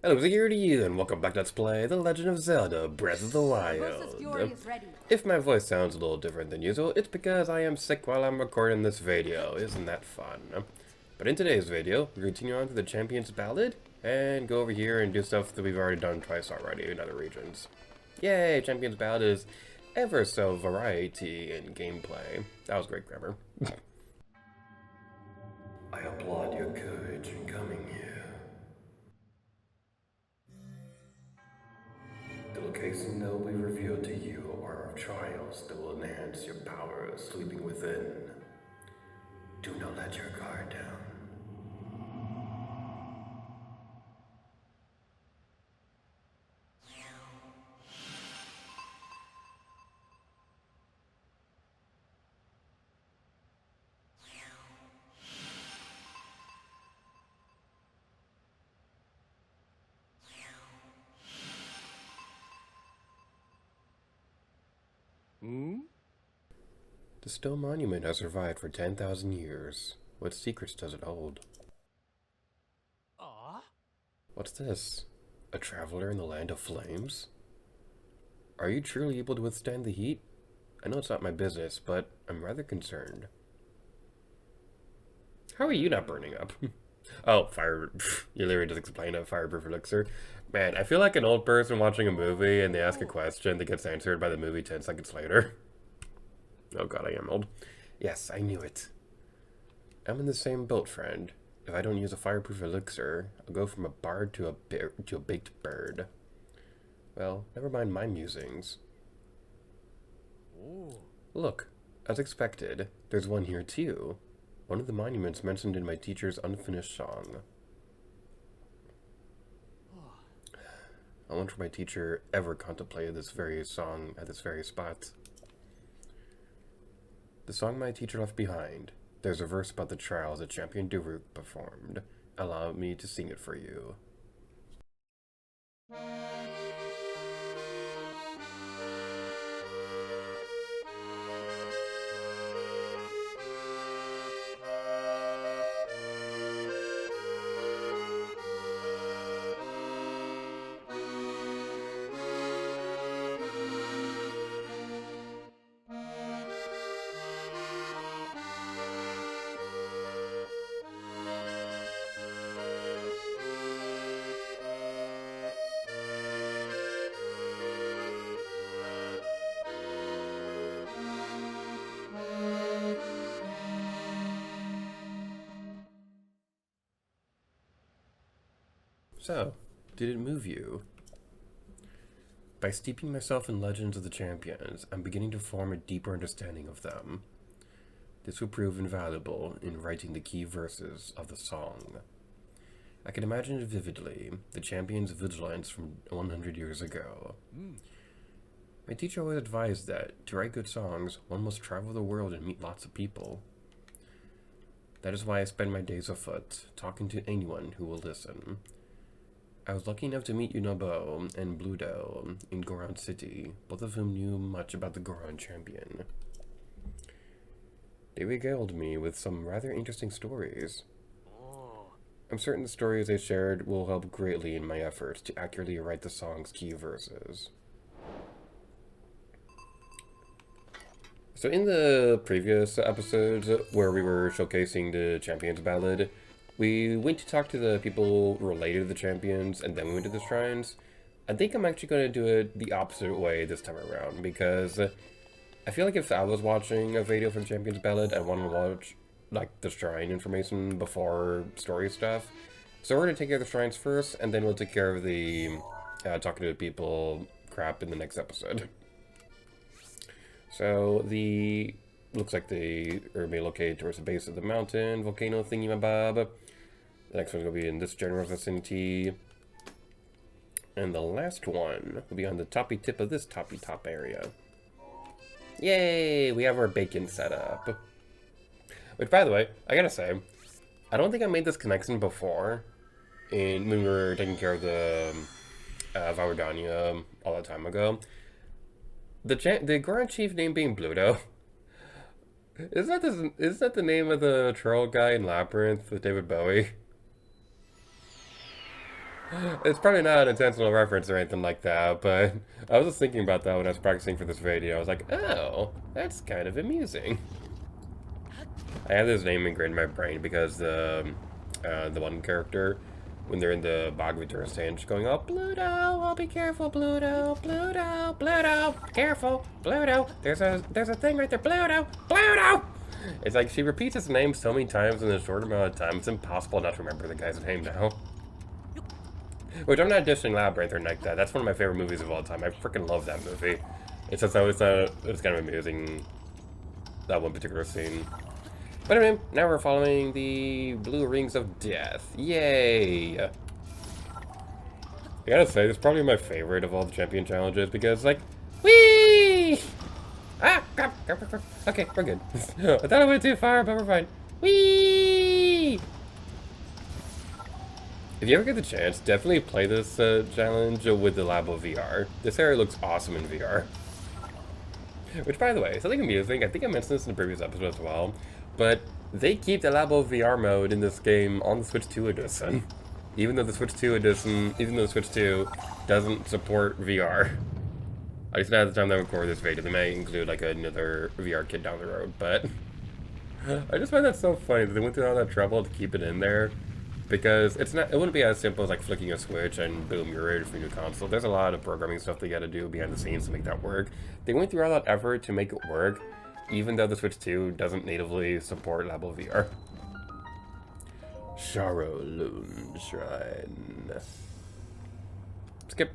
Hello, here to you, and welcome back to Let's Play The Legend of Zelda, Breath of the Wild. If my voice sounds a little different than usual, it's because I am sick while I'm recording this video. Isn't that fun? But in today's video, we're going to continue on to the Champions Ballad, and go over here and do stuff that we've already done twice already in other regions. Yay, Champions Ballad is ever so variety in gameplay. That was great grammar. I applaud your courage in coming here. The location that will be revealed to you are trials that will enhance your power sleeping within. Do not let your guard down. The stone monument has survived for 10,000 years. What secrets does it hold? What's this? A traveler in the land of flames? Are you truly able to withstand the heat? I know it's not my business, but I'm rather concerned. How are you not burning up? Oh, fire. You literally just explained a fireproof elixir. Man, I feel like an old person watching a movie and they ask a question that gets answered by the movie 10 seconds later. Oh god, I am old. Yes, I knew it. I'm in the same boat, friend. If I don't use a fireproof elixir, I'll go from a bard to a baked bird. Well, never mind my musings. Ooh. Look, as expected, there's one here too. One of the monuments mentioned in my teacher's unfinished song. I wonder if my teacher ever contemplated this very song at this very spot. The song my teacher left behind. There's a verse about the trials that Champion Daruk performed. Allow me to sing it for you. So, did it move you? By steeping myself in legends of the champions, I'm beginning to form a deeper understanding of them. This will prove invaluable in writing the key verses of the song. I can imagine it vividly, the champion's vigilance from 100 years ago. My teacher always advised that, to write good songs, one must travel the world and meet lots of people. That is why I spend my days afoot, talking to anyone who will listen. I was lucky enough to meet Yunobo and Bluedo in Goron City, both of whom knew much about the Goron champion. They regaled me with some rather interesting stories. I'm certain the stories they shared will help greatly in my efforts to accurately write the song's key verses. So in the previous episodes where we were showcasing the Champions Ballad, we went to talk to the people related to the champions, and then we went to the shrines. I think I'm actually going to do it the opposite way this time around, because I feel like if I was watching a video from Champions Ballad, I'd want to watch like the shrine information before story stuff. So we're going to take care of the shrines first, and then we'll take care of the talking to the people crap in the next episode. So looks like they are located towards the base of the mountain, volcano thingy-mabob. The next one's going to be in this general vicinity. And the last one will be on the toppy tip of this toppy top area. Yay! We have our bacon set up. Which, by the way, I gotta say, I don't think I made this connection before when we were taking care of the Vardania all that time ago. The Grand Chief name being Bluto. Is that the name of the troll guy in Labyrinth with David Bowie? It's probably not an intentional reference or anything like that, but I was just thinking about that when I was practicing for this video. I was like, oh, that's kind of amusing. I have this name ingrained in my brain because the one character, when they're in the Bhagavatar stage, going, oh, Pluto, oh, be careful, Pluto, Pluto, Pluto, careful, Pluto, there's a thing right there, Pluto, Pluto! It's like she repeats his name so many times in a short amount of time, it's impossible not to remember the guy's name now. Which I'm not dishing Labyrinth or like that. That's one of my favorite movies of all time. I freaking love that movie. It's just always it's kind of amusing, that one particular scene. But anyway, now we're following the blue rings of death. Yay! I gotta say, this is probably my favorite of all the champion challenges because, like, whee! Ah, crap. Okay, we're good. I thought I went too far, but we're fine. Whee! If you ever get the chance, definitely play this challenge with the Labo VR. This area looks awesome in VR. Which, by the way, something amusing, I think I mentioned this in the previous episode as well, but they keep the Labo VR mode in this game on the Switch 2 edition. Even though the Switch 2 doesn't support VR. At least not at the time that I record this video. They may include like another VR kit down the road, but I just find that so funny that they went through all that trouble to keep it in there. Because it wouldn't be as simple as like flicking a switch and boom, you're ready for your new console. There's a lot of programming stuff they gotta do behind the scenes to make that work. They went through all that effort to make it work, even though the Switch 2 doesn't natively support Labo VR. Sharo Lune Shrine. Skip.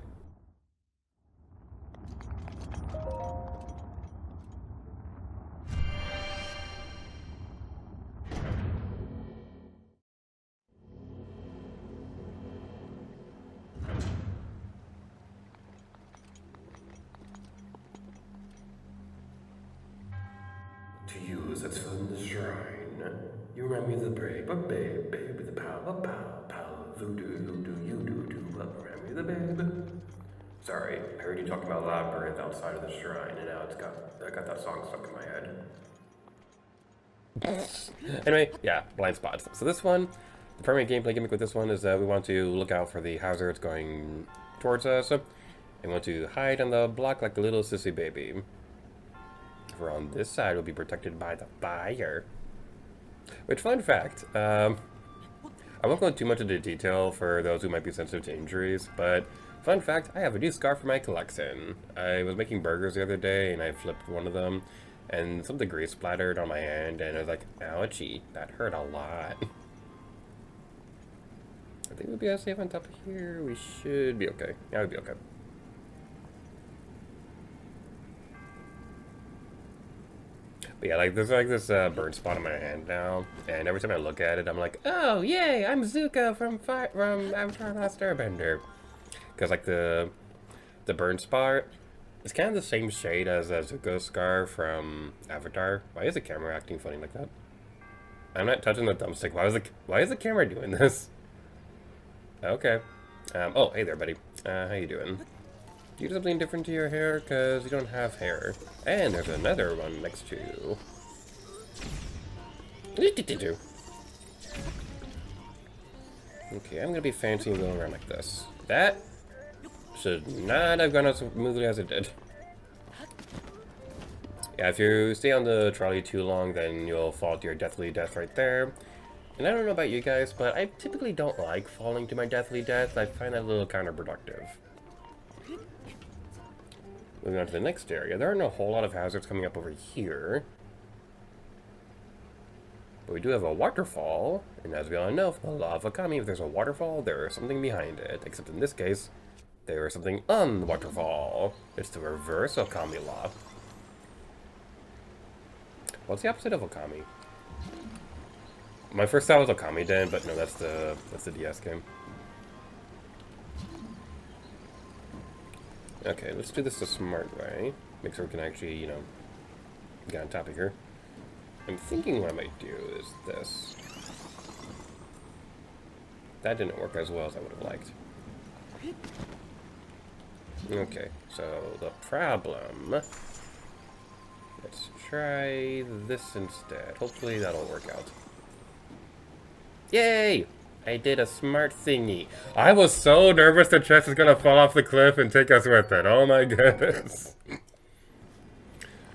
To use its from the shrine. You remind me of the brave, but babe, with the power, voodoo, you do, but remind me of the babe. Sorry, I heard you talking about Labyrinth outside of the shrine, and now I got that song stuck in my head. Anyway, yeah, blind spots. So this one, the primary gameplay gimmick with this one is that we want to look out for the hazards going towards us, and want to hide on the block like a little sissy baby. Over on this side will be protected by the fire. Which, fun fact, I won't go into too much into detail for those who might be sensitive to injuries, but fun fact, I have a new scarf for my collection. I was making burgers the other day and I flipped one of them and some of the grease splattered on my hand and I was like, ouchie, that hurt a lot. I think we'll be safe on top of here. We should be okay. Yeah, we'll be okay. But yeah, like there's like this burn spot on my hand now, and every time I look at it, I'm like, oh yay, I'm Zuko from Avatar: Last Airbender, because like the burn spot is kind of the same shade as Zuko's scar from Avatar. Why is the camera acting funny like that? I'm not touching the thumbstick. Why is the camera doing this? Okay. Oh, hey there, buddy. How you doing? Do you do something different to your hair? Because you don't have hair. And there's another one next to you. Okay, I'm gonna be fancy and going around like this. That should not have gone as smoothly as it did. Yeah, if you stay on the trolley too long, then you'll fall to your deathly death right there. And I don't know about you guys, but I typically don't like falling to my deathly death. I find that a little counterproductive. Moving on to the next area. There aren't a whole lot of hazards coming up over here. But we do have a waterfall. And as we all know from the law of Kami, if there's a waterfall, there is something behind it. Except in this case, there is something on the waterfall. It's the reverse of Kami law. What's the opposite of Okami? My first thought was Okami Den, but no, that's the DS game. Okay, let's do this the smart way. Make sure we can actually, you know, get on top of here. I'm thinking what I might do is this. That didn't work as well as I would have liked. Okay, so the problem... Let's try this instead. Hopefully that'll work out. Yay! I did a smart thingy. I was so nervous the chest is gonna fall off the cliff and take us with it. Oh my goodness.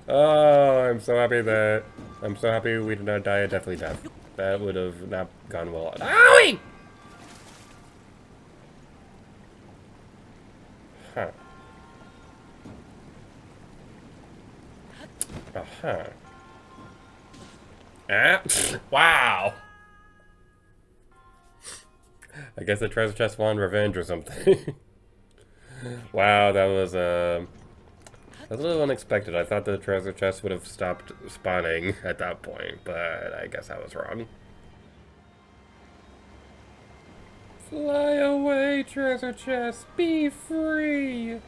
Oh, I'm so happy we did not die a deathly death. That would have not gone well. Owie! Huh. Uh-huh. Ah, wow. I guess the treasure chest wanted revenge or something. Wow, that was a little unexpected. I thought the treasure chest would have stopped spawning at that point, but I guess I was wrong. Fly away, treasure chest, be free!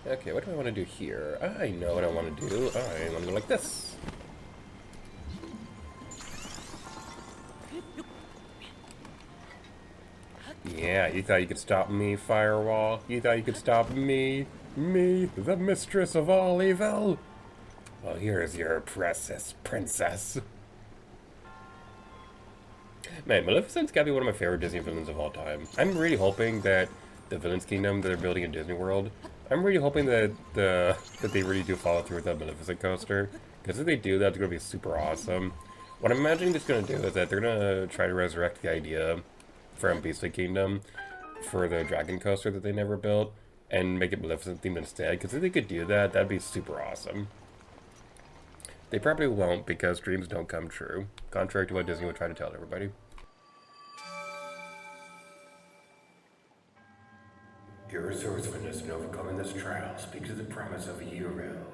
Okay, what do I want to do here? I know what I want to do. I want to go like this. Yeah, you thought you could stop me, Firewall? You thought you could stop me? Me, the mistress of all evil? Well, here's your princess. Man, Maleficent's gotta be one of my favorite Disney villains of all time. I'm really hoping that the Villain's Kingdom that they're building in Disney World, I'm really hoping that that they really do follow through with that Maleficent coaster. Because if they do, that's gonna be super awesome. What I'm imagining this gonna do is that they're gonna try to resurrect the idea from Beastly Kingdom for the Dragon Coaster that they never built and make it Maleficent themed instead. Because if they could do that, that'd be super awesome. They probably won't because dreams don't come true, contrary to what Disney would try to tell everybody. Your resourcefulness in overcoming this trial speaks to the promise of a hero.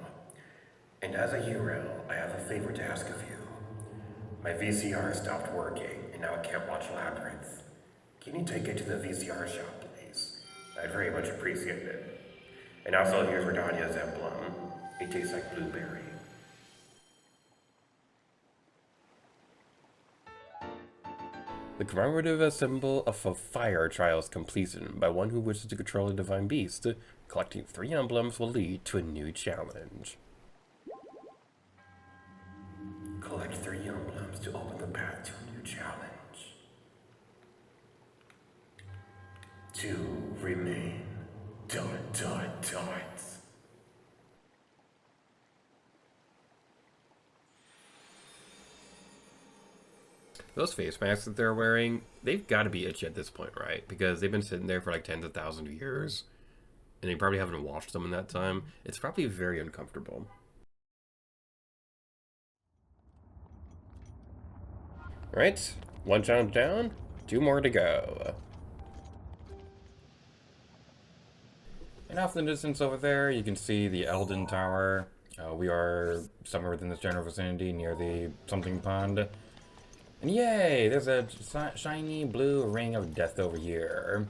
And as a hero, I have a favor to ask of you. My VCR stopped working, and now I can't watch Labyrinth. Can you take it to the VCR shop, please? I'd very much appreciate it. And also, here's Redania's emblem. It tastes like blueberry. The commemorative symbol of a fire trial's completion by one who wishes to control a divine beast. Collecting 3 emblems will lead to a new challenge. Collect 3 emblems to open the path to a new challenge. 2 remain. ... Those face masks that they're wearing, they've got to be itchy at this point, right? Because they've been sitting there for like tens of thousands of years. And they probably haven't washed them in that time. It's probably very uncomfortable. Right, 1 challenge down, 2 more to go. And off in the distance over there, you can see the Elden Tower. We are somewhere within this general vicinity near the something pond. And yay, there's a shiny blue ring of death over here.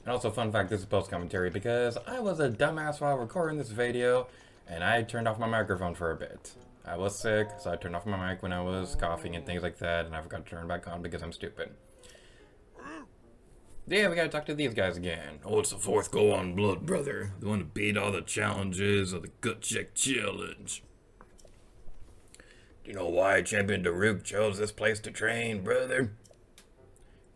And also, fun fact, this is post-commentary because I was a dumbass while recording this video, and I turned off my microphone for a bit. I was sick, so I turned off my mic when I was coughing and things like that, and I forgot to turn it back on because I'm stupid. Yeah, we gotta talk to these guys again. Oh, it's the 4th Go On Blood, brother. The one who beat all the challenges of the Gut Check Challenge. Do you know why Champion Daruk chose this place to train, brother?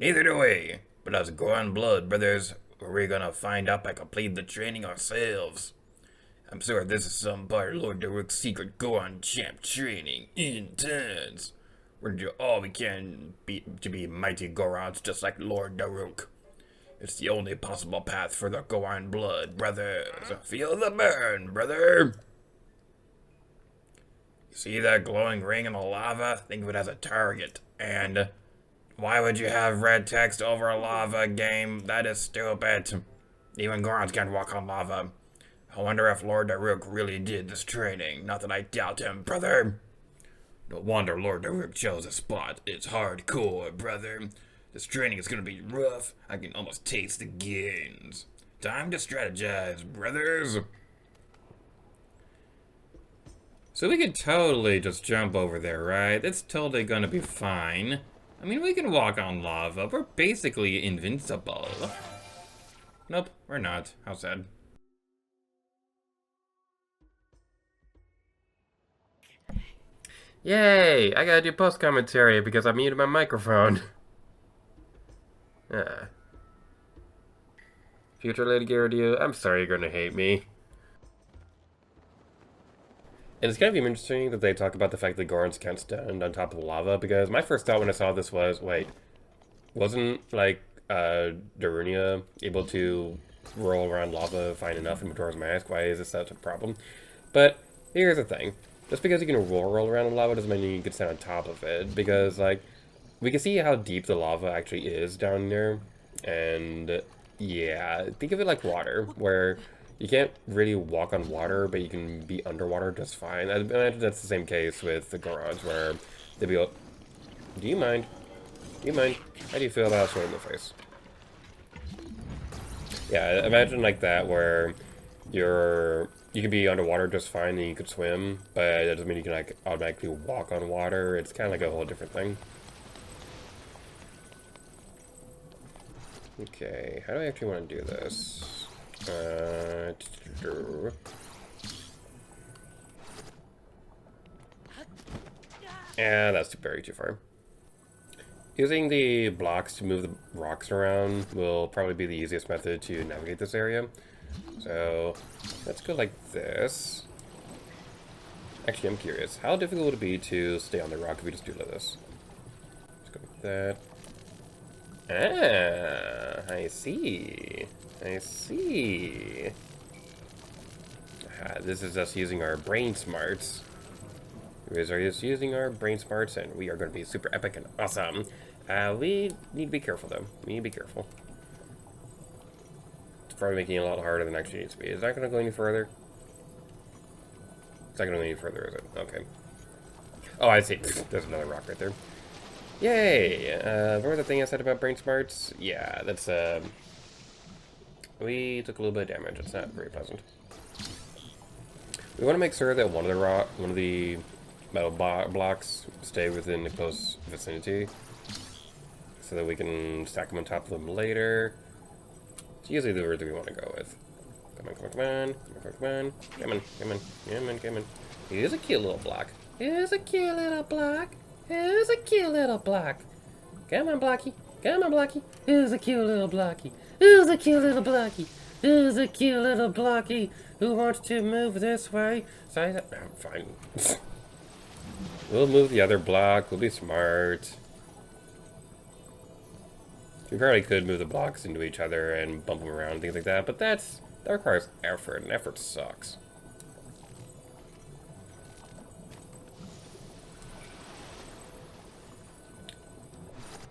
Neither do we. But as Go On Blood, brothers, we're gonna find out by completing the training ourselves. I'm sure this is some part of Lord Daruk's secret Go On Champ training. Intense. We're gonna do all we can to be mighty Gorons just like Lord Daruk. It's the only possible path for the Go On Blood, brothers. Feel the burn, brother. You see that glowing ring in the lava? Think of it as a target. And why would you have red text over a lava game? That is stupid. Even Gorons can't walk on lava. I wonder if Lord Daruk really did this training. Not that I doubt him, brother. No wonder Lord Daruk chose a spot. It's hardcore, brother. This training is gonna be rough. I can almost taste the gains. Time to strategize, brothers. So we could totally just jump over there, right? It's totally gonna be fine. I mean, we can walk on lava. We're basically invincible. Nope, we're not. How sad. Yay! I gotta do post-commentary because I muted my microphone. Ah. Future Lady Gyaradio, I'm sorry you're gonna hate me. And it's kind of interesting that they talk about the fact that Gorons can't stand on top of lava, because my first thought when I saw this was, wait, wasn't, like, Darunia able to roll around lava fine enough in Majora's Mask? Why is this such a problem? But here's the thing. Just because you can roll around in lava doesn't mean you can stand on top of it, because, like, we can see how deep the lava actually is down there, and, yeah, think of it like water, where you can't really walk on water, but you can be underwater just fine. I imagine that's the same case with the Gorons, where they'll be able... Do you mind? Do you mind? How do you feel about sword in the face? Yeah, imagine like that, where you can be underwater just fine and you could swim, but that doesn't mean you can like automatically walk on water. It's kind of like a whole different thing. Okay, how do I actually want to do this? Yeah, that's very too far. Using the blocks to move the rocks around will probably be the easiest method to navigate this area. So, let's go like this. Actually, I'm curious. How difficult would it be to stay on the rock if we just do like this? Let's go like that. Ah, I see. I see. This is us using our brain smarts. We are just using our brain smarts, and we are going to be super epic and awesome. We need to be careful, though. We need to be careful. It's probably making it a lot harder than it actually needs to be. Is that going to go any further? It's not going to go any further, is it? Okay. Oh, I see. There's another rock right there. Yay! Remember the thing I said about brain smarts? Yeah, that's, we took a little bit of damage. It's not very pleasant. We want to make sure that one of the metal blocks stay within the close vicinity, so that we can stack them on top of them later. It's usually the route that we want to go with. Come on, come on, come on, come on, come on, come on, come on, come on. Here's a cute little block. Here's a cute little block. Here's a cute little block. Come on, Blocky. Come on, Blocky. Here's a cute little Blocky. Here's a cute little Blocky. Here's a cute little Blocky who wants to move this way. I'm fine. We'll move the other block. We'll be smart. We probably could move the blocks into each other and bump them around and things like that, but that requires effort, and effort sucks.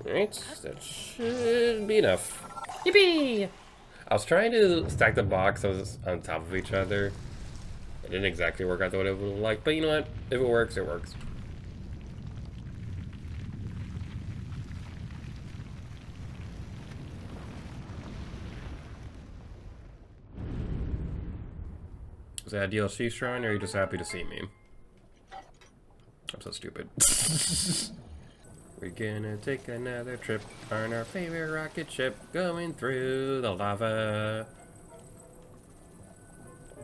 Alright, that should be enough. Yippee! I was trying to stack the boxes on top of each other. It didn't exactly work out the way I would have liked, but you know what? If it works, it works. Is that a DLC shrine, or are you just happy to see me? I'm so stupid. We're gonna take another trip on our favorite rocket ship, going through the lava.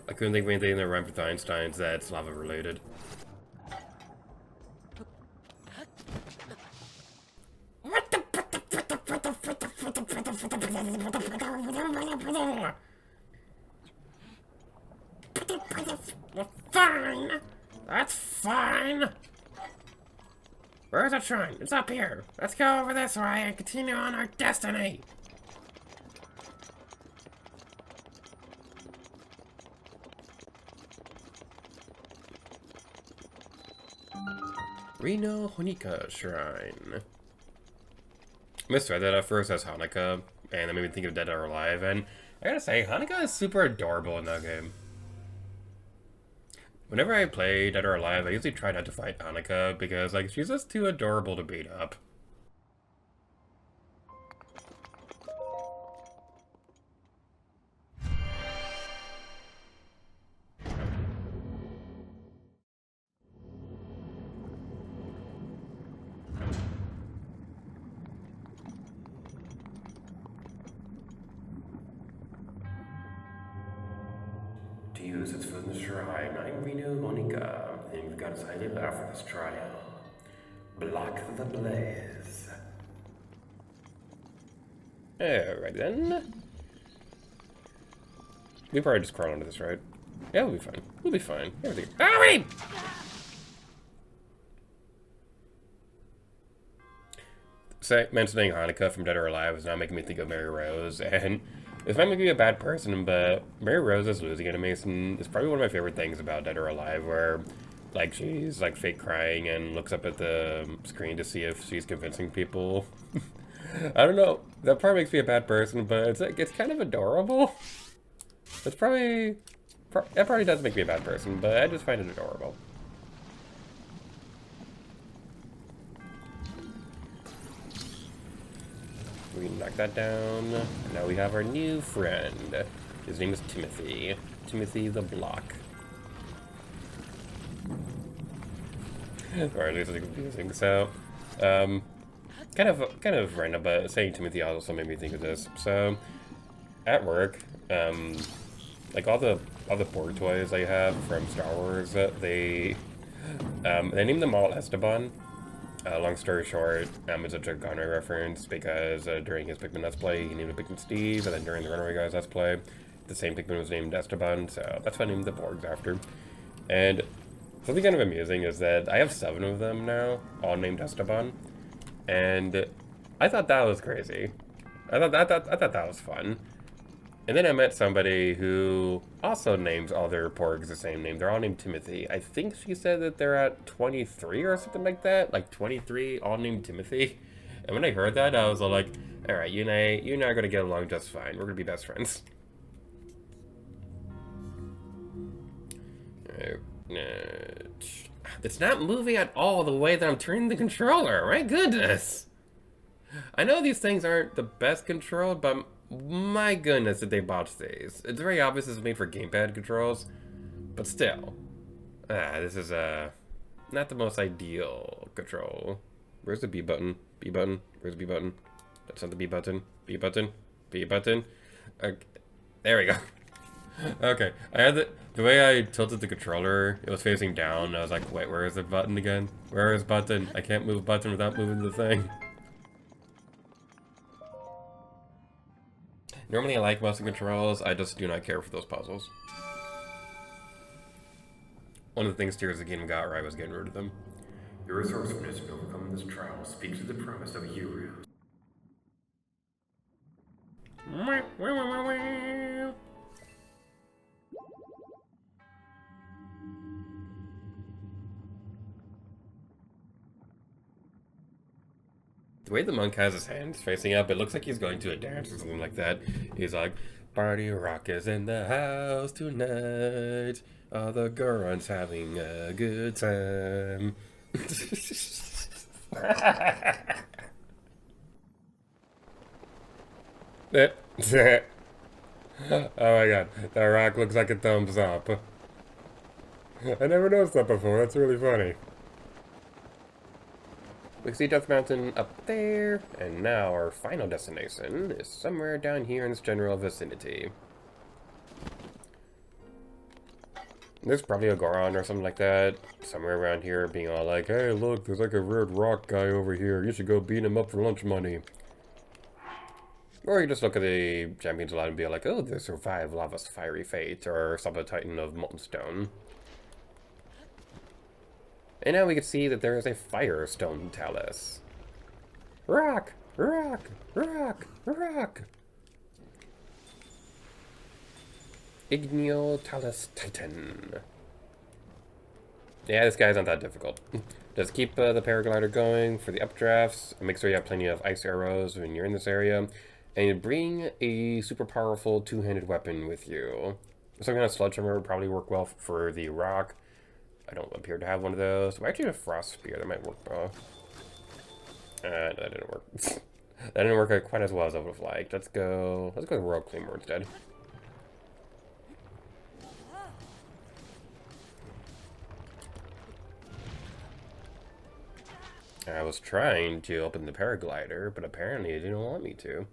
I couldn't think of anything that rhymed with Einstein's that's lava related. Fine! That's fine! Where's the shrine? It's up here. Let's go over this way and continue on our destiny. Rinu Honika Shrine. Misread that at first as Honika, and that made me think of Dead or Alive, and I gotta say, Honika is super adorable in that game. Whenever I play Dead or Alive, I usually try not to fight Honika because, like, she's just too adorable to beat up. To use its food in the shrine, I'm Rinu Honika, and you've got us highly left for this trial. Block the blaze. Alright then. We probably just crawl under this, right? Yeah, we'll be fine. We'll be fine. Everything. Oh, wait! So, mentioning Honika from Dead or Alive is now making me think of Mary Rose, and this might make me a bad person, but Mary Rose's losing animation is probably one of my favorite things about Dead or Alive, where, like, she's, like, fake crying and looks up at the screen to see if she's convincing people. I don't know, that part makes me a bad person, but it's, like, it's kind of adorable. It's probably, that probably does make me a bad person, but I just find it adorable. We knock that down. And now we have our new friend. His name is Timothy. Timothy the Block. Or at least it's confusing. So, kind of random, but saying Timothy also made me think of this. So, at work, like all the board toys I have from Star Wars, they named them all Esteban. Long story short, it's a Chuck Connery reference because during his Pikmin Let's Play, he named it Pikmin Steve, and then during the Runaway Guys Let's Play, the same Pikmin was named Esteban, so that's what I named the Borgs after. And something kind of amusing is that I have 7 of them now, all named Esteban, and I thought that was crazy. I thought that was fun. And then I met somebody who also names all their porgs the same name. They're all named Timothy. I think she said that they're at 23 or something like that. Like 23, all named Timothy. And when I heard that, I was all like, alright, you and I are going to get along just fine. We're going to be best friends. It's not moving at all the way that I'm turning the controller. My goodness. I know these things aren't the best controlled, but my goodness did they botch these. It's very obvious this is made for gamepad controls, but still. This is not the most ideal control. Where's the B button? B button? Where's the B button? That's not the B button. B button? B button? Okay. There we go. Okay, I had the way I tilted the controller, it was facing down. I was like, wait, where is the button again? Where is button? I can't move button without moving the thing. Normally I like motion controls, I just do not care for those puzzles. One of the things Tears of the Kingdom got where I was getting rid of them. Your resourcefulness in overcoming this trial speaks to the promise of heroes. The way the monk has his hands facing up, it looks like he's going to a dance or something like that. He's like, party rock is in the house tonight. All the girls having a good time. Oh my god, that rock looks like a thumbs up. I never noticed that before, that's really funny. We can see Death Mountain up there, and now our final destination is somewhere down here in this general vicinity. There's probably a Goron or something like that, somewhere around here being all like, hey look, there's like a red rock guy over here, you should go beat him up for lunch money. Or you just look at the Champions Ballad and be like, oh, they survived Lava's fiery fate, or Sub Titan of Molten Stone. And now we can see that there is a Firestone Talus. Rock! Rock! Rock! Rock! Igneo Talus Titan. Yeah, this guy's not that difficult. Just keep the paraglider going for the updrafts. Make sure you have plenty of ice arrows when you're in this area. And bring a super powerful two-handed weapon with you. Something like a sledgehammer would probably work well for the rock. I don't appear to have one of those. We actually have a frost spear. That might work well. That didn't work. That didn't work quite as well as I would have liked. Let's go with Royal Claymore instead. I was trying to open the paraglider, but apparently it didn't want me to.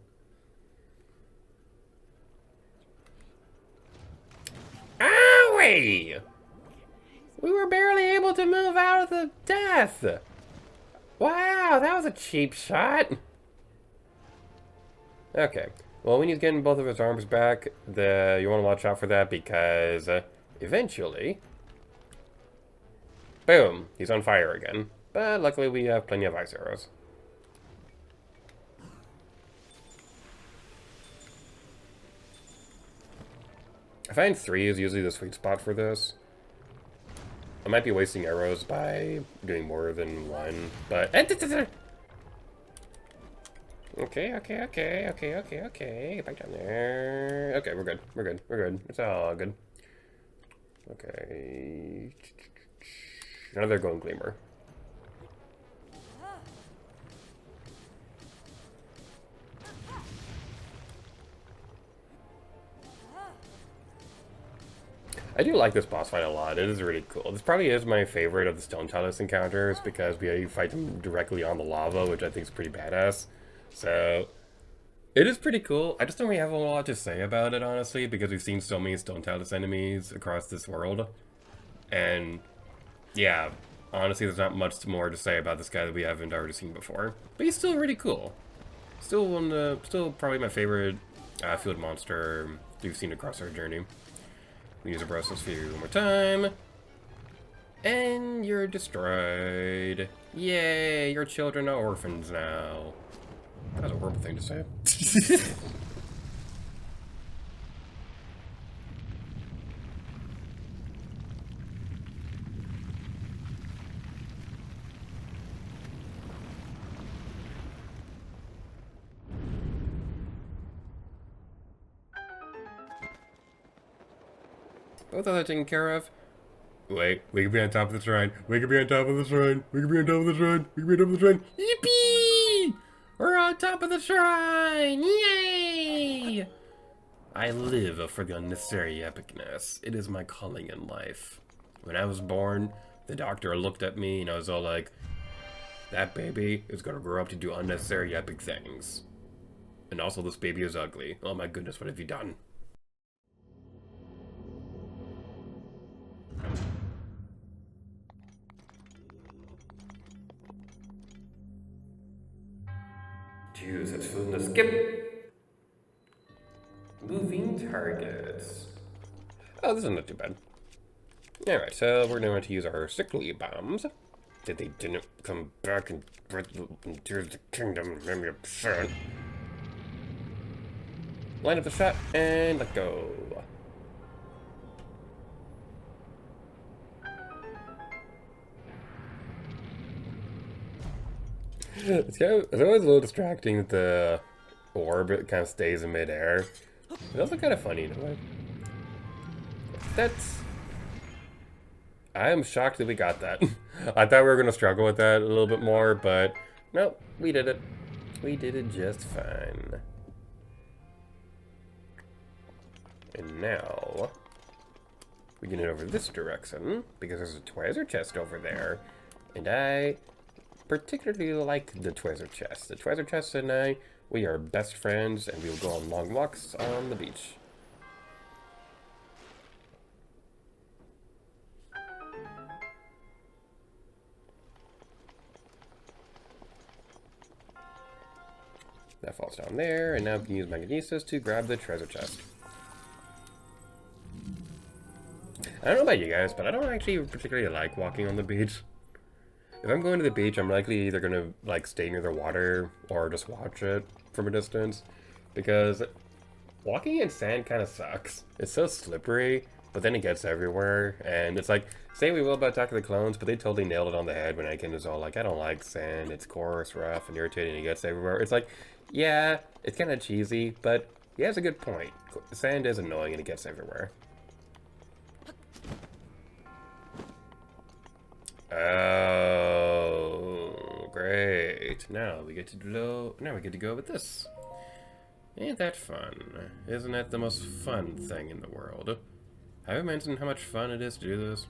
Owie! We were barely able to move out of the death. Wow, that was a cheap shot. Okay. Well, we need to get both of his arms back. You want to watch out for that because eventually, boom, he's on fire again. But luckily, we have plenty of ice arrows. I find 3 is usually the sweet spot for this. I might be wasting arrows by doing more than 1, but... Okay. Back down there. Okay, we're good. We're good. It's all good. Okay. Another golden gleamer. I do like this boss fight a lot. It is really cool. This probably is my favorite of the Stone Talus encounters because we fight them directly on the lava, which I think is pretty badass. So, it is pretty cool. I just don't really have a lot to say about it, honestly, because we've seen so many Stone Talus enemies across this world. And, yeah, honestly, there's not much more to say about this guy that we haven't already seen before. But he's still really cool. Still probably my favorite field monster we've seen across our journey. We use a Brosel Sphere one more time. And you're destroyed. Yay, your children are orphans now. That was a horrible thing to say. Both of that taken care of. Wait, we can be on top of the shrine. We can be on top of the shrine. We can be on top of the shrine. We can be on top of the shrine. Yippee! We're on top of the shrine! Yay! I live for the unnecessary epicness. It is my calling in life. When I was born, the doctor looked at me and I was all like, that baby is gonna grow up to do unnecessary epic things. And also, this baby is ugly. Oh my goodness, what have you done? Choose its food in the skip. Moving targets. Oh, this is not too bad. Alright, so we're going to use our sickly bombs. That they didn't come back and tears the kingdom and made me upset. Line up the shot and let go. It's always a little distracting that the orb kind of stays in midair. It's also kind of funny in a way. I am shocked that we got that. I thought we were going to struggle with that a little bit more, but nope, we did it. We did it just fine. And now, we can head over this direction, because there's a treasure chest over there. And I particularly like the treasure chest. The treasure chest and I, we are best friends, and we will go on long walks on the beach. That falls down there, and now we can use Magnesis to grab the treasure chest. I don't know about you guys, but I don't actually particularly like walking on the beach. If I'm going to the beach, I'm likely either going to like stay near the water or just watch it from a distance. Because walking in sand kind of sucks. It's so slippery, but then it gets everywhere. And it's like, say we will about Attack of the Clones, but they totally nailed it on the head when Anakin is all like, I don't like sand. It's coarse, rough, and irritating, and it gets everywhere. It's like, yeah, it's kind of cheesy, but he has a good point. Sand is annoying and it gets everywhere. Oh, great. Now we get to go with this. Ain't that fun? Isn't that the most fun thing in the world? Have I mentioned how much fun it is to do this?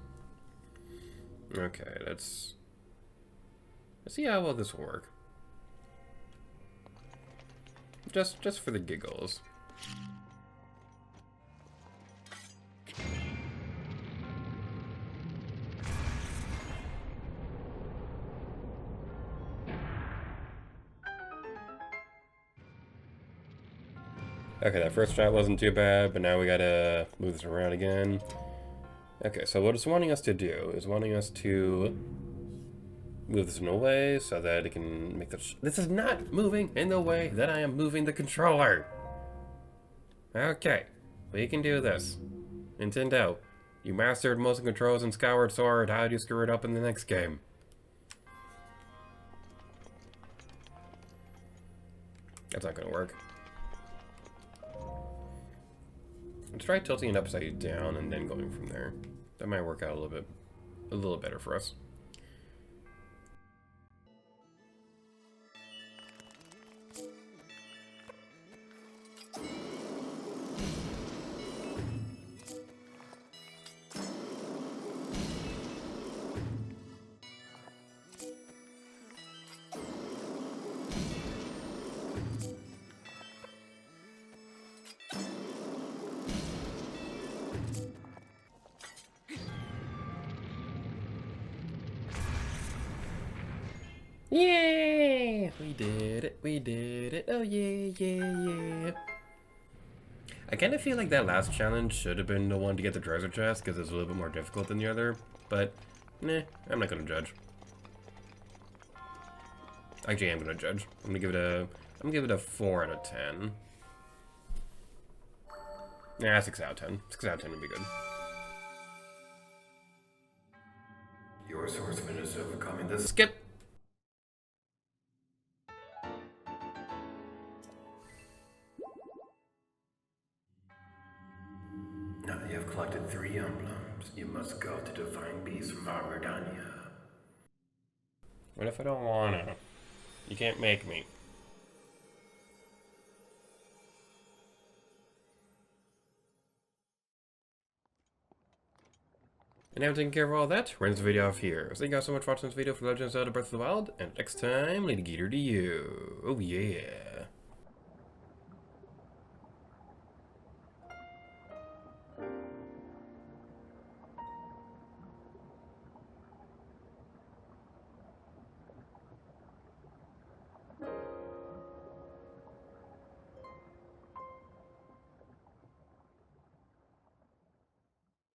Okay, let's see how well this will work. Just for the giggles. Okay, that first shot wasn't too bad, but now we gotta move this around again. Okay, so what it's wanting us to do is wanting us to move this in a way so that it can make the... This is not moving in the way that I am moving the controller. Okay, we can do this. Nintendo, you mastered motion controls in Skyward Sword. How do you screw it up in the next game? That's not gonna work. Let's try tilting it upside down and then going from there. That might work out a little better for us. Yay! We did it, we did it, oh yeah, yeah, yeah. I kind of feel like that last challenge should have been the one to get the treasure chest, because it's a little bit more difficult than the other, but, nah, I'm not gonna judge. Actually, I'm gonna judge. I'm gonna give it a 4 out of 10. Nah, 6 out of 10. 6 out of 10 would be good. Your swordsman is overcoming this. Skip! Now that you have collected 3 emblems, you must go to Divine Beast Vardania. What if I don't wanna? You can't make me. And now taking care of all that, we're going to end the video off here. So thank you guys so much for watching this video for Legend of Zelda Breath of the Wild, and next time, Lady Gator to you. Oh yeah.